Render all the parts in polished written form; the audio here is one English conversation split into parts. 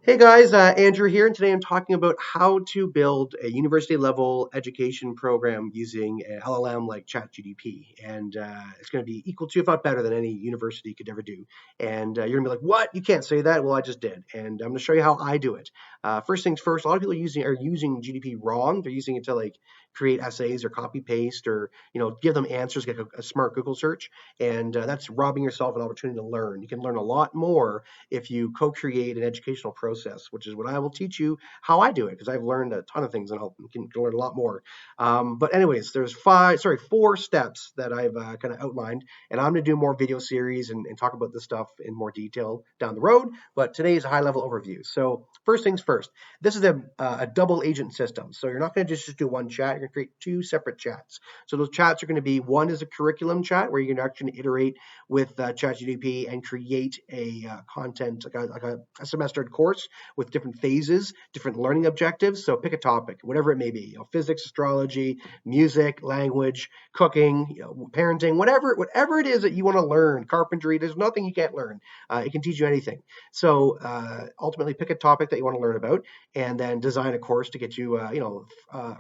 Hey guys, Andrew here, and today I'm talking about how to build a university level education program using an LLM like ChatGPT. And it's going to be equal to, if not better than any university could ever do. And you're going to be like, what? You can't say that. Well, I just did. And I'm going to show you how I do it. First things first, a lot of people are using GDP wrong. They're using it to like create essays or copy paste or give them answers, get a smart Google search. And that's robbing yourself an opportunity to learn. You can learn a lot more if you co-create an educational process, which is what I will teach you how I do it, because I've learned a ton of things and you can learn a lot more. But anyways, there's four steps that I've kind of outlined, and I'm going to do more video series and talk about this stuff in more detail down the road. But today is a high-level overview. So first things first, this is a double agent system. So you're not going to just do one chat. You're going to create two separate chats. So those chats are going to be, one is a curriculum chat where you're going to actually iterate with ChatGPT and create a content, like a semestered course with different phases, different learning objectives. So pick a topic, whatever it may be, physics, astrology, music, language, cooking, parenting, whatever it is that you want to learn, carpentry. There's nothing you can't learn. It can teach you anything. So ultimately, pick a topic that you want to learn about, and then design a course to get you,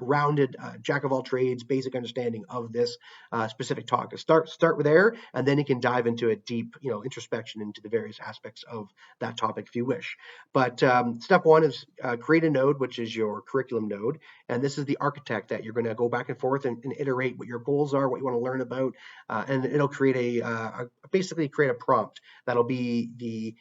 rounded, jack of all trades, basic understanding of this specific topic. Start with there, and then you can dive into a deep, introspection into the various aspects of that topic if you wish. But step one is create a node, which is your curriculum node, and this is the architect that you're going to go back and forth and iterate what your goals are, what you want to learn about, and it'll create basically create a prompt that'll be the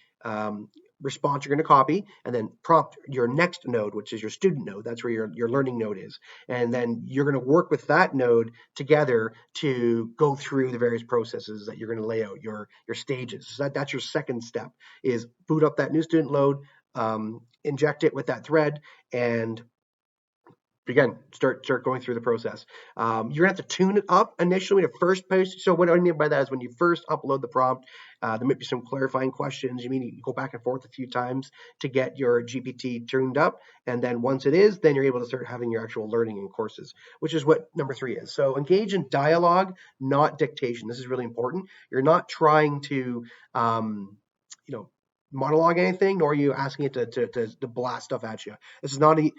response you're going to copy, and then prompt your next node, which is your student node. That's where your learning node is. And then you're going to work with that node together to go through the various processes that you're going to lay out, your stages. So that's your second step, is boot up that new student load, inject it with that thread, and again, start going through the process. You're gonna have to tune it up initially to first post. So what I mean by that is when you first upload the prompt, there might be some clarifying questions. You go back and forth a few times to get your GPT tuned up, and then once it is, then you're able to start having your actual learning in courses, which is what number 3 is. So engage in dialogue, not dictation. This is really important. You're not trying to, you know, monologue anything, nor are you asking it to blast stuff at you. This is not the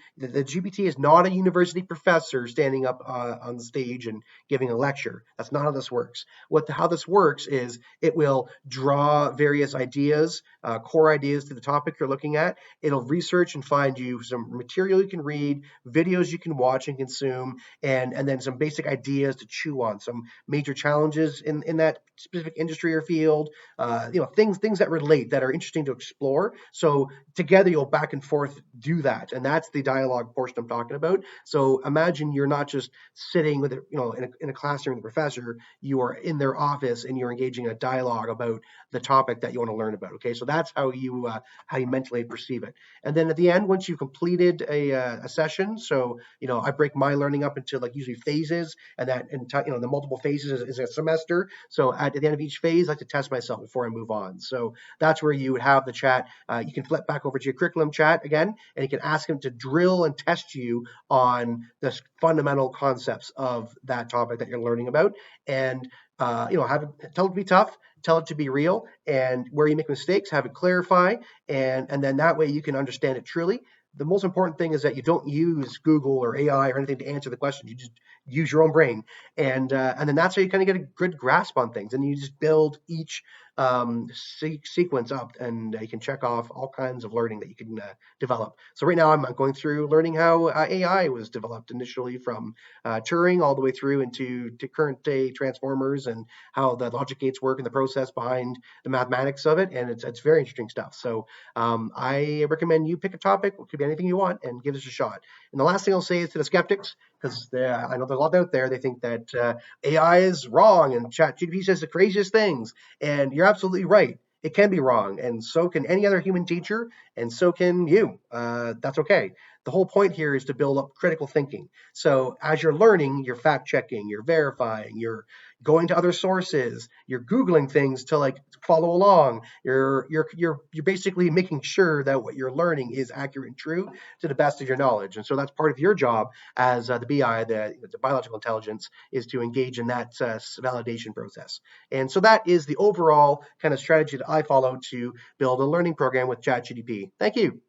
GPT is not a university professor standing up on the stage and giving a lecture. That's not how this works. How this works is it will draw various ideas, core ideas to the topic you're looking at. It'll research and find you some material you can read, videos you can watch and consume, and then some basic ideas to chew on, some major challenges in that specific industry or field, things that relate, that are interesting to explore. So together you'll back and forth do that, and that's the dialogue portion I'm talking about. So imagine you're not just sitting with in a classroom with a professor. You are in their office and you're engaging in a dialogue about the topic that you want to learn about. Okay, so that's how you mentally perceive it. And then at the end, once you've completed a session, so I break my learning up into like usually phases, and the multiple phases is a semester. So at the end of each phase, I like to test myself before I move on. So that's where you would have the chat. You can flip back over to your curriculum chat again, and you can ask him to drill and test you on the fundamental concepts of that topic that you're learning about, and tell it to be tough, tell it to be real, and where you make mistakes, have it clarify, and then that way you can understand it truly. The most important thing is that you don't use Google or AI or anything to answer the question. You just use your own brain, and then that's how you kind of get a good grasp on things. And you just build each sequence up, and you can check off all kinds of learning that you can develop. So right now I'm going through learning how AI was developed initially from Turing all the way through into current day transformers, and how the logic gates work and the process behind the mathematics of it. And it's very interesting stuff. So I recommend you pick a topic. It could be anything you want, and give this a shot. And the last thing I'll say is to the skeptics, because I know there's a lot out there. They think that AI is wrong and ChatGPT says the craziest things, and you're absolutely right. It can be wrong, and so can any other human teacher, and so can you. That's okay. The whole point here is to build up critical thinking. So as you're learning, you're fact checking, you're verifying, you're going to other sources, you're Googling things to like follow along. You're basically making sure that what you're learning is accurate and true to the best of your knowledge. And so that's part of your job as the BI, the biological intelligence, is to engage in that validation process. And so that is the overall kind of strategy that I follow to build a learning program with ChatGPT. Thank you.